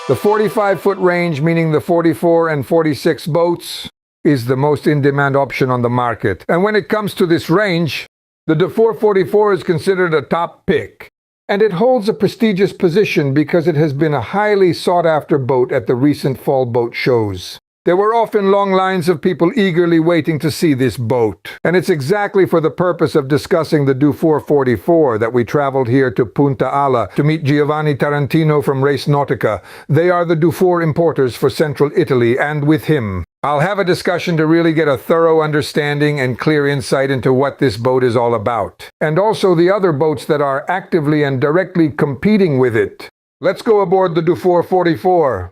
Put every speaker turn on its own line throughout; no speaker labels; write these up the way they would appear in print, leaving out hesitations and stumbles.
The 45-foot range, meaning the 44 and 46 boats, is the most in-demand option on the market. And when it comes to this range, the Dufour 44 is considered a top pick. And it holds a prestigious position because it has been a highly sought-after boat at the recent fall boat shows. There were often long lines of people eagerly waiting to see this boat. And it's exactly for the purpose of discussing the Dufour 44 that we traveled here to Punta Alla to meet Giovanni Tarantino from Race Nautica. They are the Dufour importers for Central Italy, and with him, I'll have a discussion to really get a thorough understanding and clear insight into what this boat is all about. And also the other boats that are actively and directly competing with it. Let's go aboard the Dufour 44.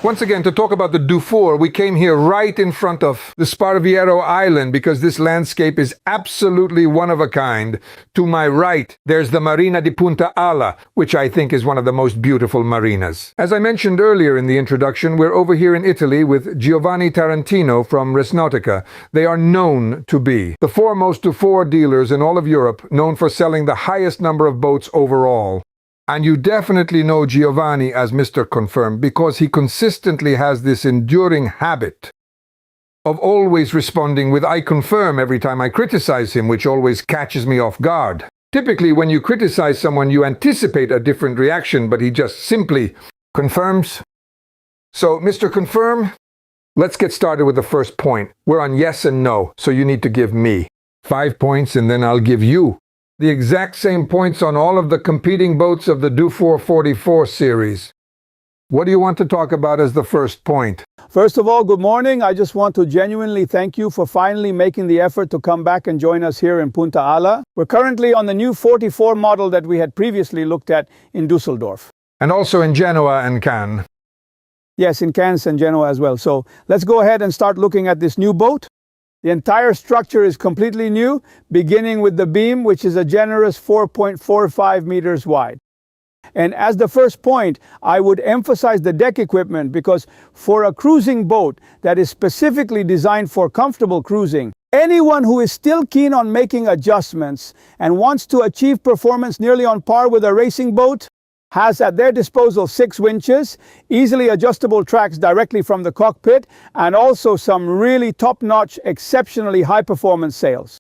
Once again, to talk about the Dufour, we came here right in front of the Sparviero Island because this landscape is absolutely one of a kind. To my right, there's the Marina di Punta Alla, which I think is one of the most beautiful marinas. As I mentioned earlier in the introduction, we're over here in Italy with Giovanni Tarantino from Race Nautica. They are known to be the foremost Dufour dealers in all of Europe, known for selling the highest number of boats overall. And you definitely know Giovanni as Mr. Confirm because he consistently has this enduring habit of always responding with "I confirm" every time I criticize him, which always catches me off guard. Typically, when you criticize someone, you anticipate a different reaction, but he just simply confirms. So, Mr. Confirm, let's get started with the first point. We're on yes and no, so you need to give me 5 points, and then I'll give you the exact same points on all of the competing boats of the Dufour 44 series. What do you want to talk about as the first point?
First of all, good morning. I just want to genuinely thank you for finally making the effort to come back and join us here in Punta Alla. We're currently on the new 44 model that we had previously looked at in Dusseldorf.
And also in Genoa and Cannes.
Yes, in Cannes and Genoa as well. So let's go ahead and start looking at this new boat. The entire structure is completely new, beginning with the beam, which is a generous 4.45 meters wide. And as the first point, I would emphasize the deck equipment because for a cruising boat that is specifically designed for comfortable cruising, anyone who is still keen on making adjustments and wants to achieve performance nearly on par with a racing boat has at their disposal 6 winches, easily adjustable tracks directly from the cockpit, and also some really top-notch, exceptionally high-performance sails.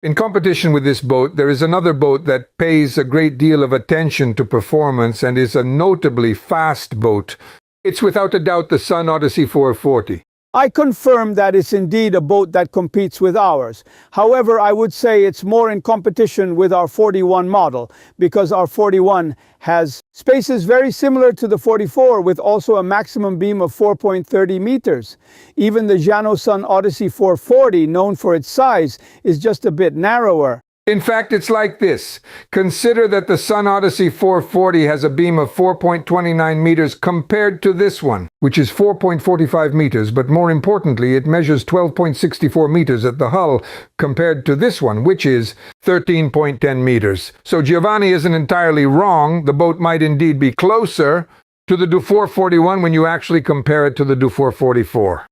In competition with this boat, there is another boat that pays a great deal of attention to performance and is a notably fast boat. It's without a doubt the Sun Odyssey 440.
I confirm that it's indeed a boat that competes with ours. However, I would say it's more in competition with our 41 model because our 41 has spaces very similar to the 44 with also a maximum beam of 4.30 meters. Even the Jeanneau Sun Odyssey 440, known for its size, is just a bit narrower.
In fact, it's like this. Consider that the Sun Odyssey 440 has a beam of 4.29 meters compared to this one, which is 4.45 meters, but more importantly, it measures 12.64 meters at the hull compared to this one, which is 13.10 meters. So Giovanni isn't entirely wrong. The boat might indeed be closer to the Dufour 41 when you actually compare it to the Dufour 44.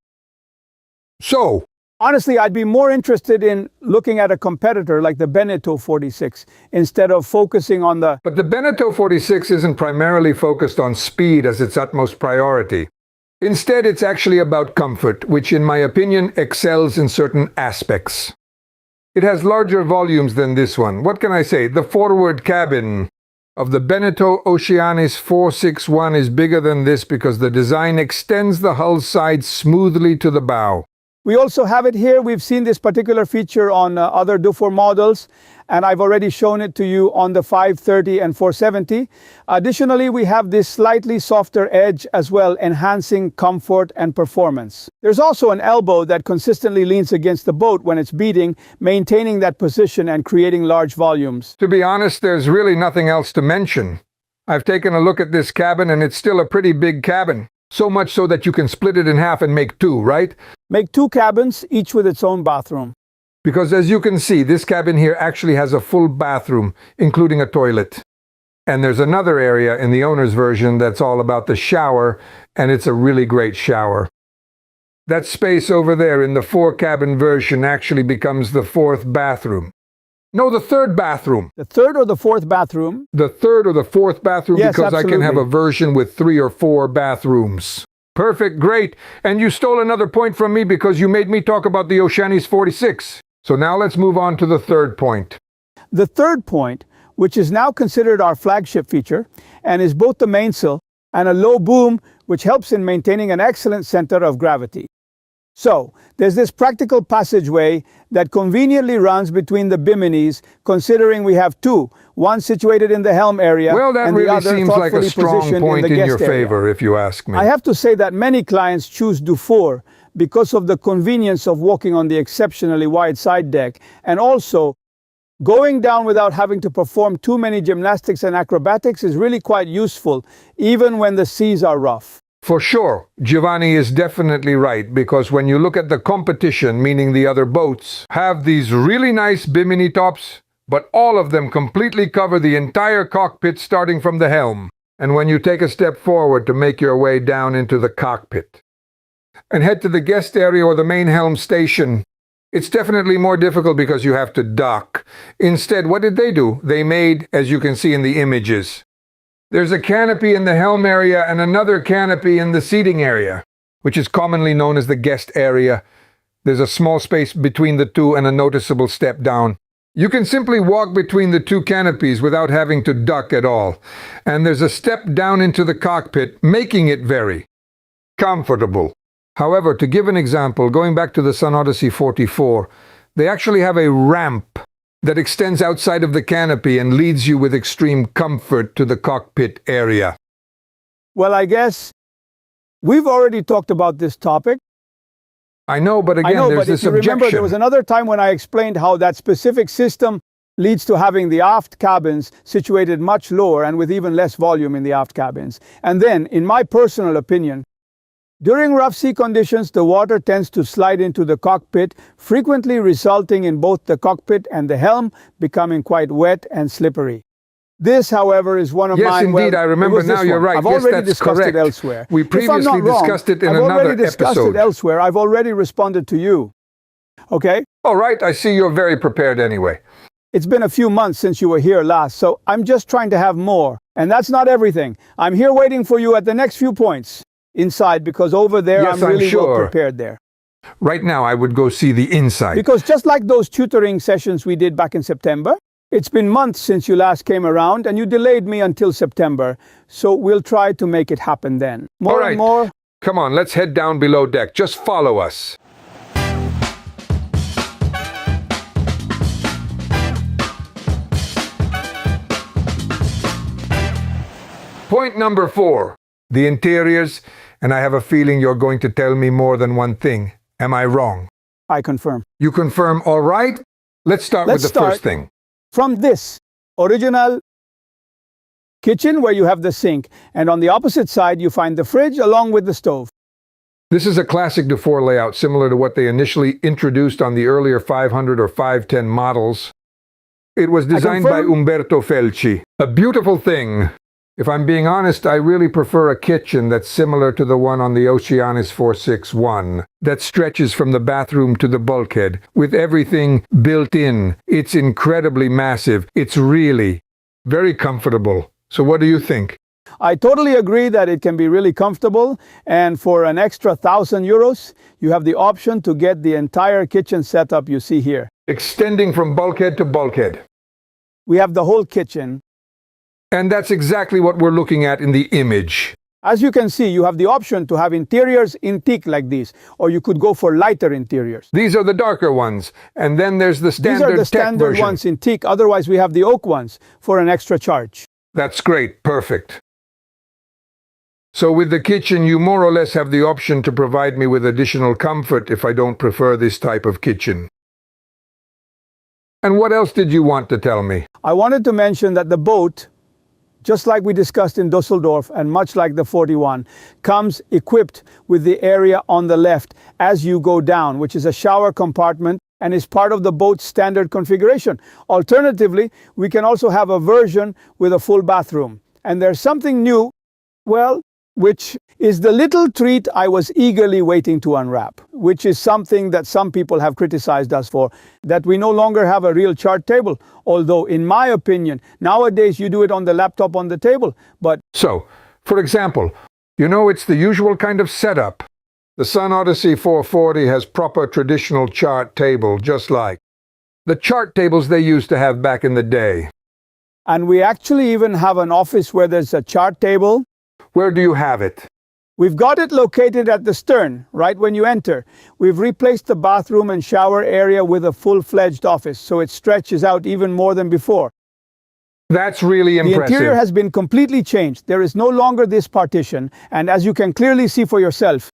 So,
honestly, I'd be more interested in looking at a competitor like the Beneteau 46 instead of focusing on the...
But the Beneteau 46 isn't primarily focused on speed as its utmost priority. Instead, it's actually about comfort, which in my opinion excels in certain aspects. It has larger volumes than this one. What can I say? The forward cabin of the Beneteau Oceanis 461 is bigger than this because the design extends the hull sides smoothly to the bow.
We also have it here. We've seen this particular feature on other Dufour models, and I've already shown it to you on the 530 and 470. Additionally, we have this slightly softer edge as well, enhancing comfort and performance. There's also an elbow that consistently leans against the boat when it's beating, maintaining that position and creating large volumes.
To be honest, there's really nothing else to mention. I've taken a look at this cabin, and it's still a pretty big cabin. So much so that you can split it in half and make 2, right?
Make 2 cabins, each with its own bathroom.
Because as you can see, this cabin here actually has a full bathroom, including a toilet. And there's another area in the owner's version that's all about the shower, and it's a really great shower. That space over there in the 4-cabin version actually becomes the 4th bathroom. No, the 3rd bathroom.
The 3rd or the 4th bathroom?
The 3rd or the 4th bathroom,
Yes,
because
absolutely.
I can have a version with 3 or 4 bathrooms. Perfect, great. And you stole another point from me because you made me talk about the Oceanis 46. So now let's move on to the 3rd point.
The 3rd point, which is now considered our flagship feature, and is both the mainsail and a low boom, which helps in maintaining an excellent center of gravity. So, there's this practical passageway that conveniently runs between the biminis, considering we have two, one situated in the helm area,
Well, that
and the
really
other
seems like a
thoughtfully
strong
positioned
point
in the
in your
guest area.
favor, if you ask me.
I have to say that many clients choose Dufour because of the convenience of walking on the exceptionally wide side deck, and also going down without having to perform too many gymnastics and acrobatics is really quite useful, even when the seas are rough.
For sure, Giovanni is definitely right, because when you look at the competition, meaning the other boats, have these really nice bimini tops, but all of them completely cover the entire cockpit starting from the helm. And when you take a step forward to make your way down into the cockpit and head to the guest area or the main helm station, it's definitely more difficult because you have to dock. Instead, what did they do? They made, as you can see in the images, there's a canopy in the helm area and another canopy in the seating area, which is commonly known as the guest area. There's a small space between the two and a noticeable step down. You can simply walk between the two canopies without having to duck at all. And there's a step down into the cockpit, making it very comfortable. However, to give an example, going back to the Sun Odyssey 44, they actually have a ramp that extends outside of the canopy and leads you with extreme comfort to the cockpit area.
Well, I guess we've already talked about this topic.
I know, but again,
I know,
there's
but if
this
you remember,
objection.
there was another time when I explained how that specific system leads to having the aft cabins situated much lower and with even less volume in the aft cabins. And then, in my personal opinion, during rough sea conditions, the water tends to slide into the cockpit, frequently resulting in both the cockpit and the helm becoming quite wet and slippery. This, however, is one of
Yes,
mine.
indeed, I remember now, you're right.
I've
Yes,
already
that's
discussed
correct.
it elsewhere.
We
If I'm
previously
not wrong,
discussed it in
I've
another
already discussed
episode.
it elsewhere. I've already responded to you. Okay?
All right, I see you're very prepared anyway.
It's been a few months since you were here last, so I'm just trying to have more. And that's not everything. I'm here waiting for you at the next few points inside, because over there
Yes,
I'm really
I'm sure.
well prepared there.
Right now, I would go see the inside.
Because just like those tutoring sessions we did back in September, it's been months since you last came around and you delayed me until September, so we'll try to make it happen then. More
All right.
and more.
Come on, let's head down below deck. Just follow us. Point number 4, the interiors, and I have a feeling you're going to tell me more than one thing. Am I wrong?
I confirm.
You confirm, all right? Let's start with the first thing.
From this original kitchen where you have the sink, and on the opposite side you find the fridge along with the stove.
This is a classic Dufour layout similar to what they initially introduced on the earlier 500 or 510 models. It was designed by
confirm.
Umberto Felci. A beautiful thing. If I'm being honest, I really prefer a kitchen that's similar to the one on the Oceanis 461, that stretches from the bathroom to the bulkhead, with everything built in. It's incredibly massive. It's really very comfortable. So what do you think?
I totally agree that it can be really comfortable, and for an extra €1,000, you have the option to get the entire kitchen setup you see here.
Extending from bulkhead to bulkhead.
We have the whole kitchen.
And that's exactly what we're looking at in the image.
As you can see, you have the option to have interiors in teak like these, or you could go for lighter interiors.
These are the darker ones, and then there's the
These
standard
are the
tech
standard
version.
ones in teak, otherwise we have the oak ones for an extra charge.
That's great, perfect. So with the kitchen, you more or less have the option to provide me with additional comfort if I don't prefer this type of kitchen. And what else did you want to tell me?
I wanted to mention that the boat, just like we discussed in Dusseldorf and much like the 41, comes equipped with the area on the left as you go down, which is a shower compartment and is part of the boat's standard configuration. Alternatively, we can also have a version with a full bathroom. And there's something new. Well, which is the little treat I was eagerly waiting to unwrap, which is something that some people have criticized us for, that we no longer have a real chart table. Although, in my opinion, nowadays you do it on the laptop on the table, but...
So, for example, you know it's the usual kind of setup. The Sun Odyssey 440 has proper traditional chart table, just like the chart tables they used to have back in the day.
And we actually even have an office where there's a chart table.
Where do you have it?
We've got it located at the stern, right when you enter. We've replaced the bathroom and shower area with a full-fledged office, so it stretches out even more than before.
That's really impressive.
The interior has been completely changed. There is no longer this partition, and as you can clearly see for yourself,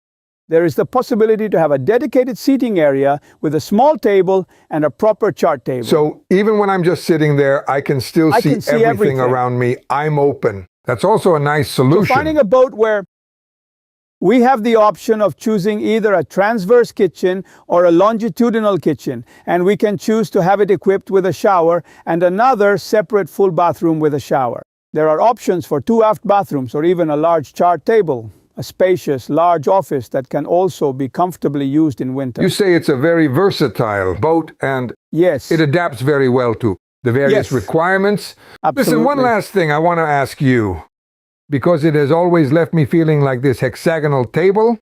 there is the possibility to have a dedicated seating area with a small table and a proper chart table.
So even when I'm just sitting there, I can still see everything around me. I'm open. That's also a nice solution.
So finding a boat where we have the option of choosing either a transverse kitchen or a longitudinal kitchen, and we can choose to have it equipped with a shower and another separate full bathroom with a shower. There are options for 2 aft bathrooms or even a large chart table, a spacious, large office that can also be comfortably used in winter.
You say it's a very versatile boat, and
yes,
it adapts very well to the various requirements.
Absolutely.
Listen, one last thing I want to ask you, because it has always left me feeling like this hexagonal table.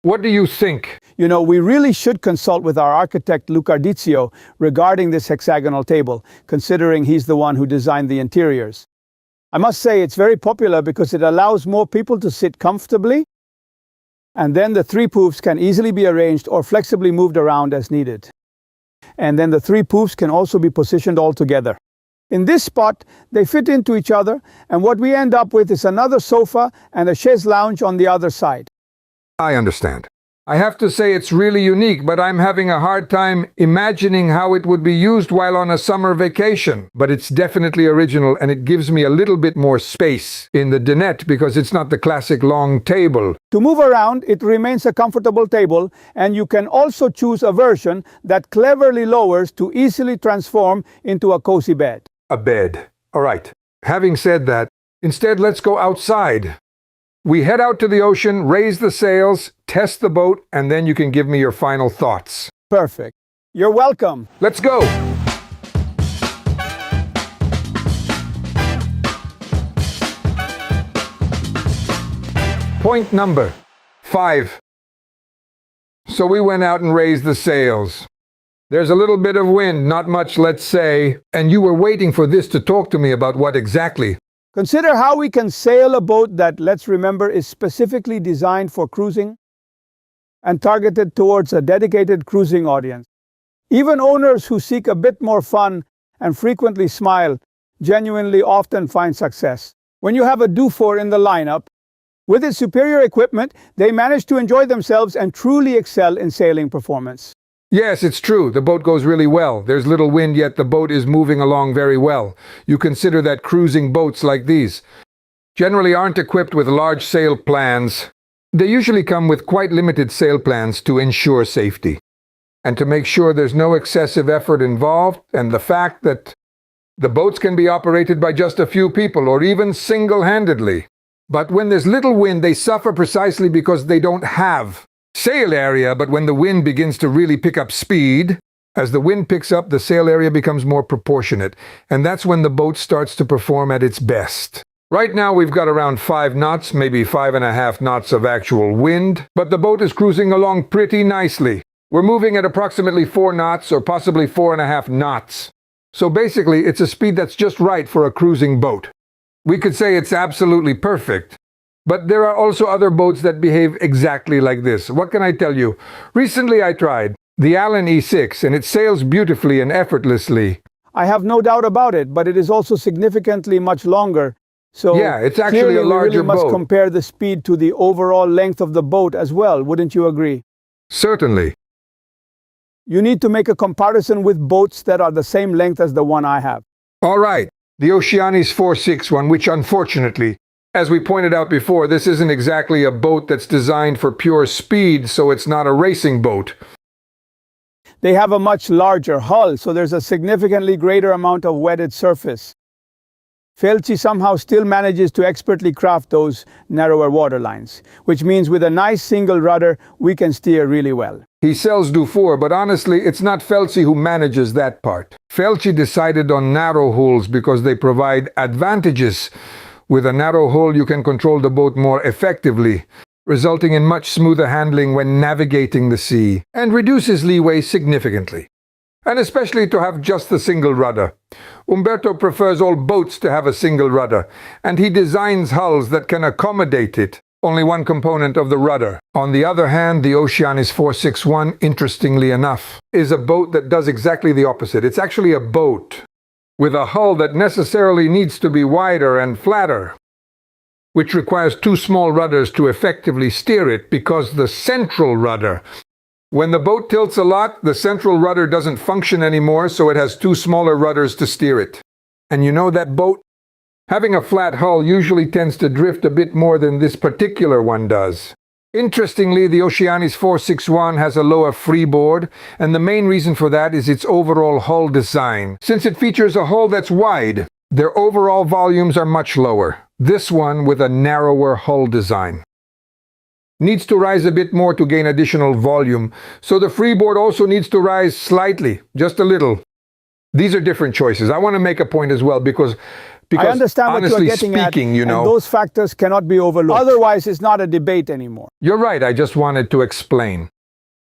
What do you think?
You know, we really should consult with our architect Lucardizio regarding this hexagonal table, considering he's the one who designed the interiors. I must say it's very popular because it allows more people to sit comfortably, and then the 3 poofs can easily be arranged or flexibly moved around as needed. And then the 3 poofs can also be positioned all together. In this spot, they fit into each other, and what we end up with is another sofa and a chaise lounge on the other side.
I understand. I have to say it's really unique, but I'm having a hard time imagining how it would be used while on a summer vacation. But it's definitely original, and it gives me a little bit more space in the dinette because it's not the classic long table.
To move around, it remains a comfortable table, and you can also choose a version that cleverly lowers to easily transform into a cozy bed.
A bed. All right. Having said that, instead let's go outside. We head out to the ocean, raise the sails, test the boat, and then you can give me your final thoughts.
Perfect. You're welcome.
Let's go! Point number 5. So we went out and raised the sails. There's a little bit of wind, not much, let's say, and you were waiting for this to talk to me about what exactly.
Consider how we can sail a boat that, let's remember, is specifically designed for cruising and targeted towards a dedicated cruising audience. Even owners who seek a bit more fun and frequently smile genuinely often find success. When you have a Dufour in the lineup, with its superior equipment, they manage to enjoy themselves and truly excel in sailing performance.
Yes, it's true. The boat goes really well. There's little wind, yet the boat is moving along very well. You consider that cruising boats like these generally aren't equipped with large sail plans. They usually come with quite limited sail plans to ensure safety and to make sure there's no excessive effort involved, and the fact that the boats can be operated by just a few people or even single-handedly. But when there's little wind, they suffer precisely because they don't have sail area. But when the wind begins to really pick up speed, as the wind picks up, the sail area becomes more proportionate, and that's when the boat starts to perform at its best. Right now we've got around 5 knots, maybe 5.5 knots of actual wind, but the boat is cruising along pretty nicely. We're moving at approximately 4 knots or possibly 4.5 knots. So basically it's a speed that's just right for a cruising boat. We could say it's absolutely perfect. But there are also other boats that behave exactly like this. What can I tell you? Recently I tried the Allen E6, and it sails beautifully and effortlessly.
I have no doubt about it, but it is also significantly much longer. So
yeah, it's actually a larger
boat. We really must
boat.
compare the speed to the overall length of the boat as well, wouldn't you agree?
Certainly.
You need to make a comparison with boats that are the same length as the one I have.
All right, the Oceanis 461, which unfortunately, as we pointed out before, this isn't exactly a boat that's designed for pure speed, so it's not a racing boat.
They have a much larger hull, so there's a significantly greater amount of wetted surface. Felci somehow still manages to expertly craft those narrower waterlines, which means with a nice single rudder, we can steer really well.
He sells Dufour, but honestly, it's not Felci who manages that part. Felci decided on narrow hulls because they provide advantages. With a narrow hull, you can control the boat more effectively, resulting in much smoother handling when navigating the sea, and reduces leeway significantly. And especially to have just the single rudder. Umberto prefers all boats to have a single rudder, and he designs hulls that can accommodate it. Only one component of the rudder. On the other hand, the Oceanis 461, interestingly enough, is a boat that does exactly the opposite. It's actually a boat with a hull that necessarily needs to be wider and flatter, which requires two small rudders to effectively steer it because the central rudder, when the boat tilts a lot, the central rudder doesn't function anymore, so it has two smaller rudders to steer it. And you know that boat? Having a flat hull usually tends to drift a bit more than this particular one does. Interestingly, the Oceanis 461 has a lower freeboard, and the main reason for that is its overall hull design. Since it features a hull that's wide, their overall volumes are much lower. This one with a narrower hull design needs to rise a bit more to gain additional volume, so the freeboard also needs to rise slightly, just a little. These are different choices. I want to make a point as well because
I understand what you're getting
speaking,
at,
you know,
and those factors cannot be overlooked. Otherwise, it's not a debate anymore.
You're right, I just wanted to explain.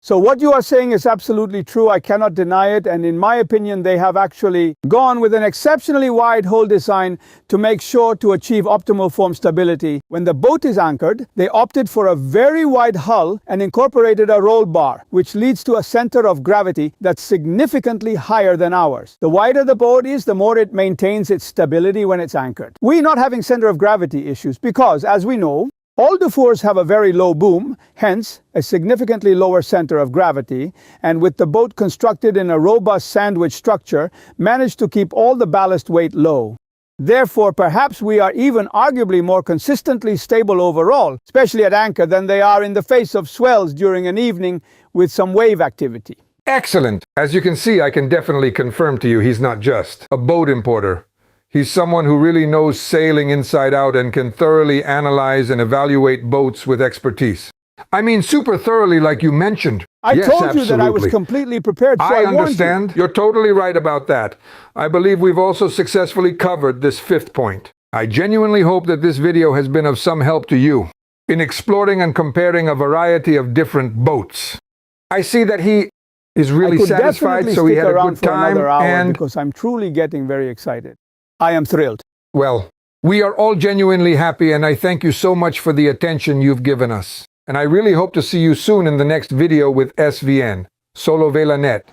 So what you are saying is absolutely true. I cannot deny it. And in my opinion, they have actually gone with an exceptionally wide hull design to make sure to achieve optimal form stability. When the boat is anchored, they opted for a very wide hull and incorporated a roll bar, which leads to a center of gravity that's significantly higher than ours. The wider the boat is, the more it maintains its stability when it's anchored. We're not having center of gravity issues because, as we know, all Dufours have a very low boom, hence a significantly lower center of gravity, and with the boat constructed in a robust sandwich structure, managed to keep all the ballast weight low. Therefore, perhaps we are even arguably more consistently stable overall, especially at anchor, than they are in the face of swells during an evening with some wave activity.
Excellent! As you can see, I can definitely confirm to you he's not just a boat importer. He's someone who really knows sailing inside out and can thoroughly analyze and evaluate boats with expertise. I mean, super thoroughly, like you mentioned.
I told you that I was completely prepared, so I
understand. You're totally right about that. I believe we've also successfully covered this fifth point. I genuinely hope that this video has been of some help to you in exploring and comparing a variety of different boats. I see that he is really satisfied, so he had a good time, and
because I'm truly getting very excited. I am thrilled.
Well, we are all genuinely happy, and I thank you so much for the attention you've given us. And I really hope to see you soon in the next video with SVN. Solo Vela Net.